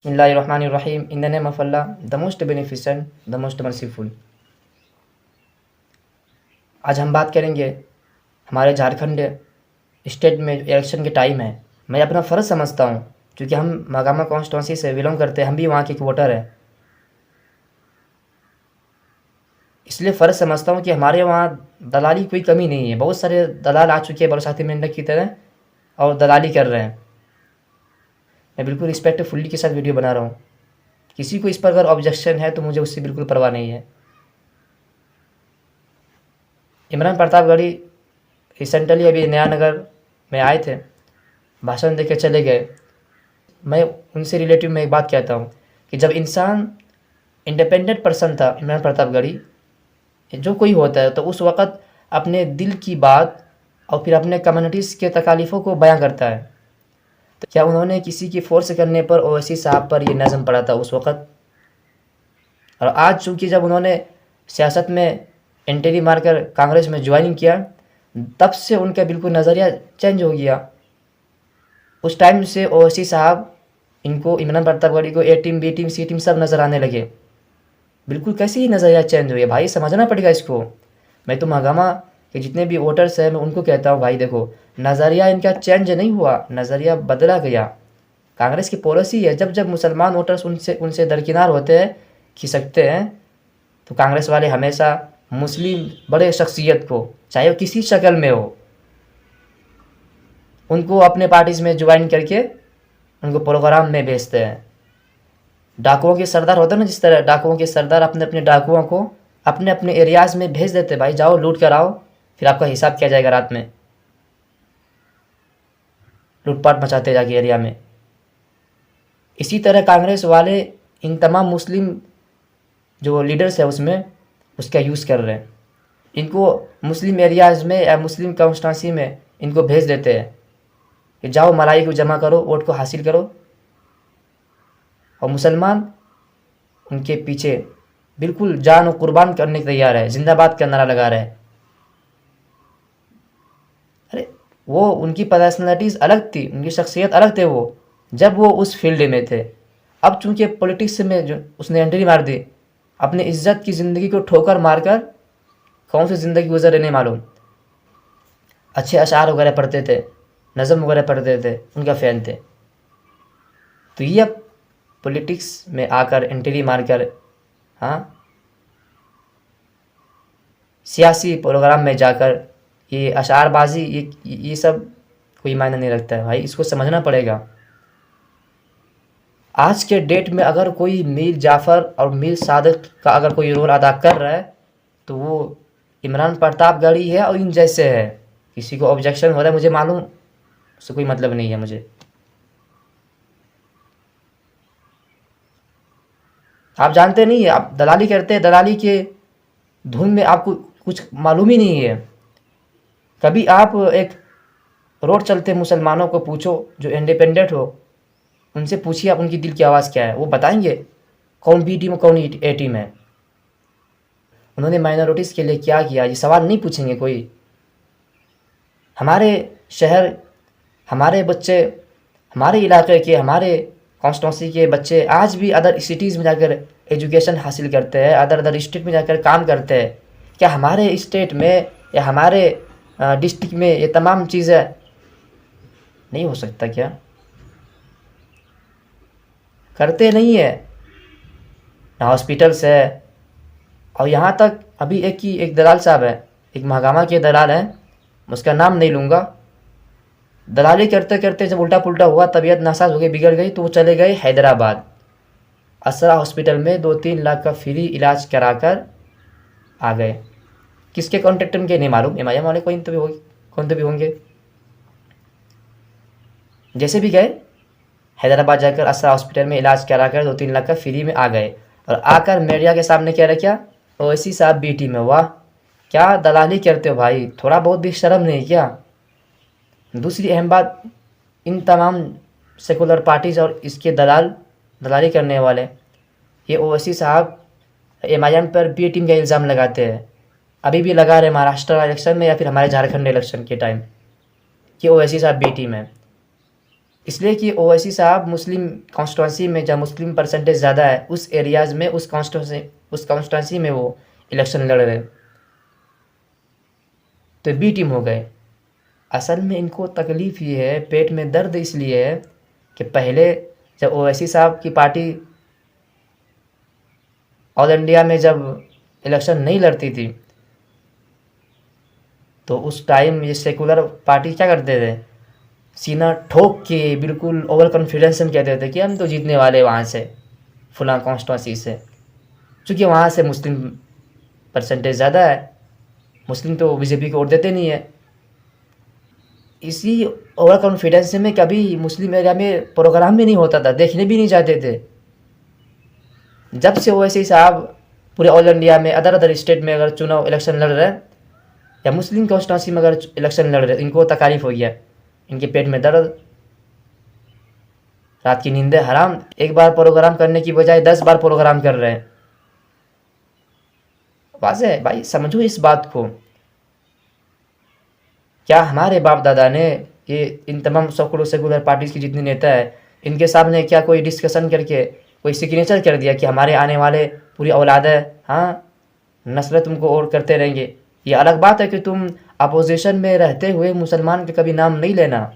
Bismillahirrahmanirrahim. In the name of Allah, the most beneficent, the most merciful. आज हम बात करेंगे हमारे झारखंड स्टेट में इलेक्शन के टाइम है। मैं अपना फ़र्ज़ समझता हूँ क्योंकि हम महागामा कॉन्स्टिट्यूंसी से बिलोंग करते हैं, हम भी वहाँ के एक वोटर हैं। इसलिए फ़र्ज़ समझता हूँ कि हमारे वहाँ दलाली कोई कमी नहीं है। बहुत सारे दलाल आ चुके हैं बरसाती मेंढक की तरह और दलाली कर रहे हैं। मैं बिल्कुल रिस्पेक्टफुली के साथ वीडियो बना रहा हूँ। किसी को इस पर अगर ऑब्जेक्शन है तो मुझे उससे बिल्कुल परवाह नहीं है। इमरान प्रतापगढ़ी रिसेंटली अभी नया नगर में आए थे, भाषण देके चले गए। मैं उनसे रिलेटिव में एक बात कहता हूँ कि जब इंसान इंडिपेंडेंट पर्सन था इमरान प्रतापगढ़ी, जो कोई होता है, तो उस वक़्त अपने दिल की बात और फिर अपने कम्युनिटीज़ के तकालीफ़ों को बयां करता है। तो क्या उन्होंने किसी की फोर्स करने पर ओवैसी साहब पर ये नज़म पड़ा था उस वक़्त? और आज चूँकि जब उन्होंने सियासत में एंट्री मारकर कांग्रेस में ज्वाइनिंग किया, तब से उनका बिल्कुल नज़रिया चेंज हो गया। उस टाइम से ओवैसी साहब इनको, इमरान प्रतापगढ़ी को, ए टीम, बी टीम, सी टीम सब नज़र आने लगे। बिल्कुल कैसे ही नज़रिया चेंज हो गया भाई, समझना पड़ेगा इसको। मैं तो महागामा के जितने भी वोटर्स हैं, मैं उनको कहता हूँ भाई देखो, नज़रिया इनका चेंज नहीं हुआ, नज़रिया बदला गया। कांग्रेस की पॉलिसी है, जब जब मुसलमान वोटर्स उनसे उनसे दरकिनार होते हैं, खिसकते हैं, तो कांग्रेस वाले हमेशा मुस्लिम बड़े शख्सियत को, चाहे वो किसी शक्ल में हो, उनको अपने पार्टीज़ में ज्वाइन करके उनको प्रोग्राम में भेजते हैं। डाकुओं के सरदार होते हैं ना, जिस तरह डाकुओं के सरदार अपने अपने डाकुओं को अपने अपने एरियाज़ में भेज देते, भाई जाओ लूट कर आओ, फिर आपका हिसाब किया जाएगा रात में, लूटपाट मचाते जाके एरिया में। इसी तरह कांग्रेस वाले इन तमाम मुस्लिम जो लीडर्स है उसमें उसका यूज़ कर रहे हैं। इनको मुस्लिम एरियाज़ में या मुस्लिम कॉन्स्टिट्यूंसी में इनको भेज देते हैं कि जाओ मलाई को जमा करो, वोट को हासिल करो, और मुसलमान उनके पीछे बिल्कुल जान और कुर्बान करने के तैयार है, जिंदाबाद का नारा लगा रहे हैं। अरे वो उनकी पर्सनैलिटीज़ अलग थी, उनकी शख्सियत अलग थे वो, जब वो उस फील्ड में थे। अब चूँकि पॉलिटिक्स में जो उसने एंट्री मार दी, अपनी इज्जत की ज़िंदगी को ठोकर मारकर कौन सी ज़िंदगी गुजर रही नहीं मालूम। अच्छे अशार वगैरह पढ़ते थे, नज़म वगैरह पढ़ते थे, उनका फ़ैन थे। तो ये अब पॉलिटिक्स में आकर एंट्री मारकर, हाँ, सियासी प्रोग्राम में जाकर ये अशारबाजी, ये सब कोई मायने नहीं रखता है भाई, इसको समझना पड़ेगा। आज के डेट में अगर कोई मीर जाफ़र और मीर सादिक का अगर कोई रोल अदा कर रहा है तो वो इमरान प्रतापगढ़ी है और इन जैसे है। किसी को ऑब्जेक्शन हो रहा है, मुझे मालूम, उससे कोई मतलब नहीं है मुझे। आप जानते नहीं है, आप दलाली करते हैं, दलाली के धुन में आपको कुछ मालूम ही नहीं है। कभी आप एक रोड चलते मुसलमानों को पूछो जो इंडिपेंडेंट हो, उनसे पूछिए आप उनकी दिल की आवाज़ क्या है, वो बताएंगे कौन बी टीम कौन ए टीम है, उन्होंने माइनॉरिटीज़ के लिए क्या किया, ये सवाल नहीं पूछेंगे कोई। हमारे शहर, हमारे बच्चे, हमारे इलाके के, हमारे कॉन्स्टिट्यूंसी के बच्चे आज भी अदर सिटीज़ में जाकर एजुकेशन हासिल करते हैं, अदर स्टेट में जाकर काम करते हैं। क्या हमारे स्टेट में या हमारे डिस्ट्रिक्ट में ये तमाम चीज़ें नहीं हो सकता क्या? करते नहीं है ना, हॉस्पिटल्स है। और यहाँ तक अभी एक दलाल साहब है, एक महागामा के दलाल हैं, उसका नाम नहीं लूँगा, दलाली करते करते जब उल्टा पुल्टा हुआ, तबीयत नासाज हो गई, बिगड़ गई, तो वो चले गए हैदराबाद, असरा हॉस्पिटल में 2-3 लाख का फ्री इलाज कराकर आ गए। किसके कॉन्टेक्ट में, नहीं मालूम, एमआईएम वाले कोई तो भी होगी, कौन तो भी होंगे। जैसे भी गए हैदराबाद, जाकर असरा हॉस्पिटल में इलाज कराकर 2-3 लाख का फ्री में आ गए, और आकर मीडिया के सामने क्या रखा, ओवैसी साहब बी टीम में। वाह, क्या दलाली करते हो भाई, थोड़ा बहुत भी शर्म नहीं क्या? दूसरी अहम बात, इन तमाम सेकुलर पार्टीज़ और इसके दलाली करने वाले, ये ओवैसी साहब एमआईएम पर बी टीम का इल्ज़ाम लगाते हैं, अभी भी लगा रहे महाराष्ट्र इलेक्शन में या फिर हमारे झारखंड इलेक्शन के टाइम कि ओवैसी साहब बी टीम है। इसलिए कि ओवैसी साहब मुस्लिम कॉन्स्टिट्यूंसी में जहाँ मुस्लिम परसेंटेज ज़्यादा है उस एरियाज़ में उस कॉन्स्टिट्यूंसी में वो इलेक्शन लड़ रहे, तो बी टीम हो गए। असल में इनको तकलीफ़ ये है, पेट में दर्द इसलिए है कि पहले जब ओवैसी साहब की पार्टी ऑल इंडिया में जब इलेक्शन नहीं लड़ती थी तो उस टाइम ये सेकुलर पार्टी क्या करते थे, सीना ठोक के बिल्कुल ओवर कॉन्फिडेंस में कहते थे कि हम तो जीतने वाले वहाँ से फलां कॉन्स्टिट्यूंसी से, क्योंकि वहाँ से मुस्लिम परसेंटेज ज़्यादा है, मुस्लिम तो बीजेपी को वोट देते नहीं है। इसी ओवर कॉन्फिडेंस में कभी मुस्लिम एरिया में प्रोग्राम भी नहीं होता था, देखने भी नहीं जाते थे। जब से ओवैसी साहब पूरे ऑल इंडिया में अदर स्टेट में अगर चुनाव इलेक्शन लड़ रहे हैं या मुस्लिम कॉन्स्टिट्यूंसी में अगर इलेक्शन लड़ रहे हैं, इनको तकलीफ हो गया, इनके पेट में दर्द, रात की नींदें हराम, एक बार प्रोग्राम करने की बजाय 10 बार प्रोग्राम कर रहे हैं। वाज़ेह है भाई, समझो इस बात को। क्या हमारे बाप दादा ने ये इन तमाम सेकुलर पार्टीज़ की जितने नेता है इनके सामने क्या कोई डिस्कशन करके कोई सिग्नेचर कर दिया कि हमारे आने वाले पूरी औलाद है, हाँ नस्ल तुमको और करते रहेंगे? ये अलग बात है कि तुम अपोजिशन में रहते हुए मुसलमान के कभी नाम नहीं लेना,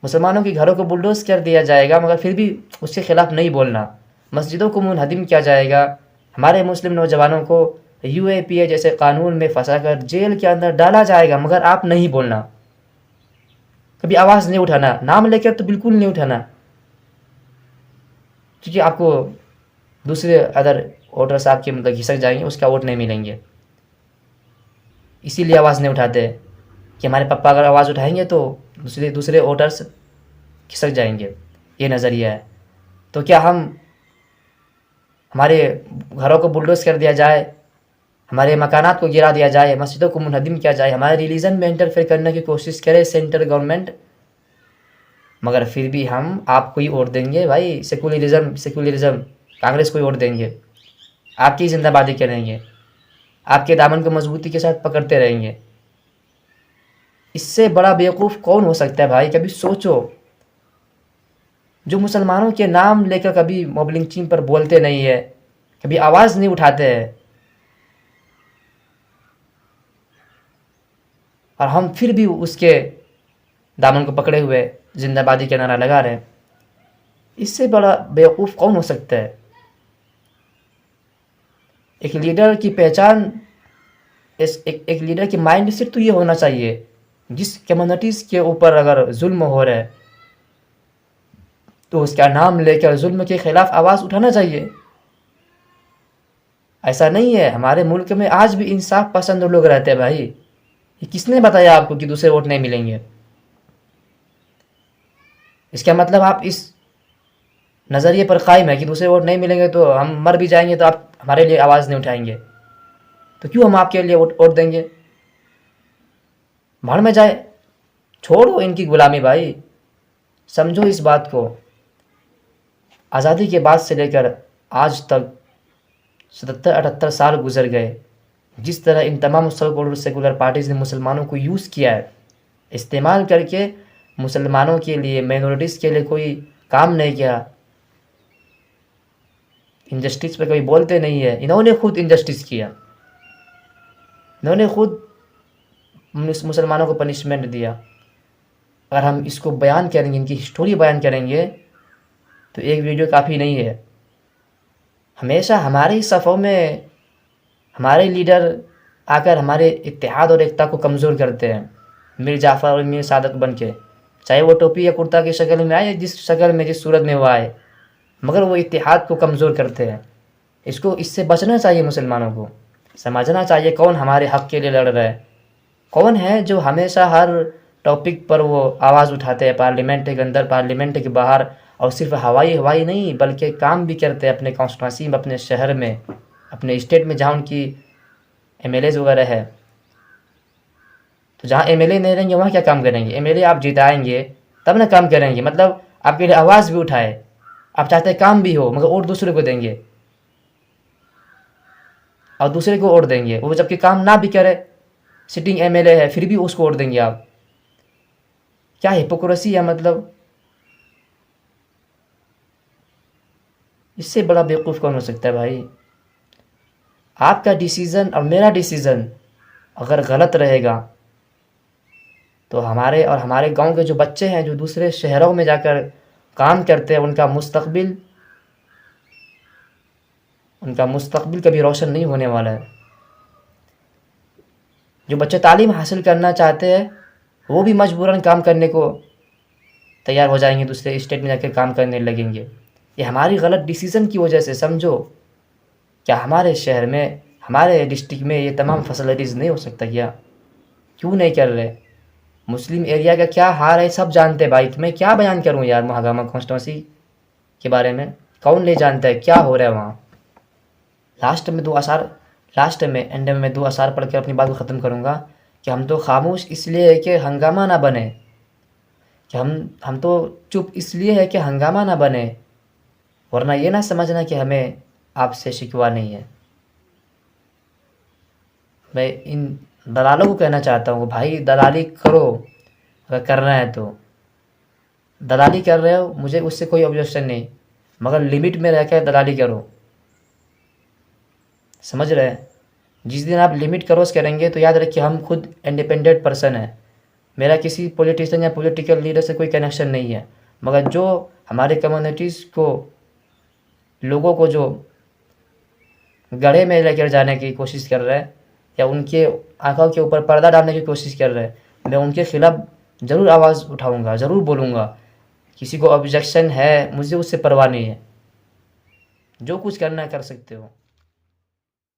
मुसलमानों के घरों को बुलडोज कर दिया जाएगा मगर फिर भी उसके खिलाफ नहीं बोलना, मस्जिदों को मुनहदिम किया जाएगा, हमारे मुस्लिम नौजवानों को UAPA जैसे कानून में फंसाकर जेल के अंदर डाला जाएगा मगर आप नहीं बोलना, कभी आवाज़ नहीं उठाना, नाम लेकर तो बिल्कुल नहीं उठाना, क्योंकि आपको दूसरे अदर वोटर्स आपके मतलब घिसक जाएंगे, उसका वोट नहीं मिलेंगे। इसीलिए आवाज़ नहीं उठाते कि हमारे पापा अगर आवाज़ उठाएंगे तो दूसरे वोटर्स खिसक जाएंगे, ये नज़रिया है। तो क्या हमारे घरों को बुलडोज कर दिया जाए, हमारे मकानात को गिरा दिया जाए, मस्जिदों को मुनहदिम किया जाए, हमारे रिलीजन में इंटरफेयर करने की कोशिश करे सेंट्रल गवर्नमेंट, मगर फिर भी हम आपको ही वोट देंगे भाई, सेकुलरिज्म कांग्रेस को ही वोट देंगे, आपकी जिंदाबादी करेंगे, आपके दामन को मजबूती के साथ पकड़ते रहेंगे। इससे बड़ा बेवकूफ़ कौन हो सकता है भाई? कभी सोचो, जो मुसलमानों के नाम लेकर कभी मॉब लिंचिंग पर बोलते नहीं है, कभी आवाज़ नहीं उठाते हैं, और हम फिर भी उसके दामन को पकड़े हुए जिंदाबादी का नारा लगा रहे हैं। इससे बड़ा बेवकूफ़ कौन हो सकता है? एक लीडर की पहचान, एक लीडर की माइंड सेट तो ये होना चाहिए, जिस कम्युनिटीज़ के ऊपर अगर जुल्म हो रहा है तो उसका नाम लेकर जुल्म के ख़िलाफ़ आवाज़ उठाना चाहिए। ऐसा नहीं है, हमारे मुल्क में आज भी इंसाफ पसंद लोग रहते हैं भाई। ये किसने बताया आपको कि दूसरे वोट नहीं मिलेंगे? इसका मतलब आप इस नज़रिए पर कायम है कि दूसरे वोट नहीं मिलेंगे तो हम मर भी जाएंगे तो आप हमारे लिए आवाज़ नहीं उठाएंगे, तो क्यों हम आपके लिए वोट देंगे? भाड़ में जाए, छोड़ो इनकी गुलामी भाई। समझो इस बात को, आज़ादी के बाद से लेकर आज तक 77-78 साल गुजर गए, जिस तरह इन तमाम सेकुलर पार्टीज़ ने मुसलमानों को यूज़ किया है, इस्तेमाल करके मुसलमानों के लिए, माइनॉरिटीज़ के लिए कोई काम नहीं किया, इंजस्टिस पे कभी बोलते नहीं है। इन्होंने खुद इंजस्टिस किया, इन्होंने खुद मुसलमानों को पनिशमेंट दिया। अगर हम इसको बयान करेंगे, इनकी हिस्टोरी बयान करेंगे तो एक वीडियो काफ़ी नहीं है। हमेशा हमारे ही सफ़ों में हमारे लीडर आकर हमारे इत्तेहाद और एकता को कमज़ोर करते हैं, मीर जाफ़र और मीर सादक बन के, चाहे वो टोपी या कुर्ता की शक्ल में आए, जिस शक्ल में, जिस सूरत में वो आए, मगर वो इत्तेहाद को कमज़ोर करते हैं। इससे बचना चाहिए। मुसलमानों को समझना चाहिए कौन हमारे हक़ के लिए लड़ रहा है, कौन है जो हमेशा हर टॉपिक पर वो आवाज़ उठाते हैं, पार्लियामेंट के अंदर, पार्लियामेंट के बाहर, और सिर्फ हवाई नहीं बल्कि काम भी करते हैं अपने कॉन्स्टिट्यूंसी में, अपने शहर में, अपने स्टेट में जहाँ उनकी MLAs वगैरह है। तो जहाँ MLA नहीं रहेंगे वहाँ क्या काम करेंगे? MLA आप जिताएंगे तब ना काम करेंगे, मतलब आपके लिए आवाज़ भी उठाए, आप चाहते हैं काम भी हो मगर वोट दूसरे को देंगे, और दूसरे को वोट देंगे, वो जबकि काम ना भी करे, सिटिंग MLA है फिर भी उसको वोट देंगे आप। क्या हिपोक्रेसी है, मतलब इससे बड़ा बेवकूफ़ कौन हो सकता है भाई। आपका डिसीज़न और मेरा डिसीज़न अगर गलत रहेगा तो हमारे और हमारे गांव के जो बच्चे हैं जो दूसरे शहरों में जाकर काम करते हैं, उनका मुस्तकबिल कभी रोशन नहीं होने वाला है। जो बच्चे तालीम हासिल करना चाहते हैं वो भी मजबूरन काम करने को तैयार हो जाएंगे, दूसरे स्टेट में जाकर काम करने लगेंगे। ये हमारी गलत डिसीज़न की वजह से। समझो, क्या हमारे शहर में, हमारे डिस्ट्रिक्ट में ये तमाम फैसिलिटीज़ नहीं हो सकता क्या? क्यों नहीं कर रहे? मुस्लिम एरिया का क्या हाल है सब जानते हैं भाई। मैं क्या बयान करूं यार महागामा कॉन्स्टिट्यूंसी के बारे में, कौन नहीं जानता है क्या हो रहा है वहाँ। लास्ट में एंड में मैं 2 अशार पढ़ कर अपनी बात को ख़त्म करूँगा कि हम तो खामोश इसलिए है कि हंगामा ना बने, कि हम तो चुप इसलिए है कि हंगामा ना बने, वरना ये ना समझना कि हमें आपसे शिकवा नहीं है। मैं इन दलालों को कहना चाहता हूँ, भाई दलाली करो अगर करना है तो। दलाली कर रहे हो, मुझे उससे कोई ऑब्जेक्शन नहीं, मगर लिमिट में रहकर दलाली करो। समझ रहे हैं? जिस दिन आप लिमिट क्रॉस करेंगे तो याद रखिए हम खुद इंडिपेंडेंट पर्सन है। मेरा किसी पॉलिटिशियन या पॉलिटिकल लीडर से कोई कनेक्शन नहीं है, मगर जो हमारे कम्युनिटीज़ को, लोगों को जो गड्ढे में लेकर जाने की कोशिश कर रहे हैं या उनके आंखों के ऊपर पर्दा डालने की कोशिश कर रहे हैं, मैं उनके खिलाफ ज़रूर आवाज़ उठाऊंगा, ज़रूर बोलूँगा। किसी को ऑब्जेक्शन है, मुझे उससे परवाह नहीं है। जो कुछ करना है कर सकते हो।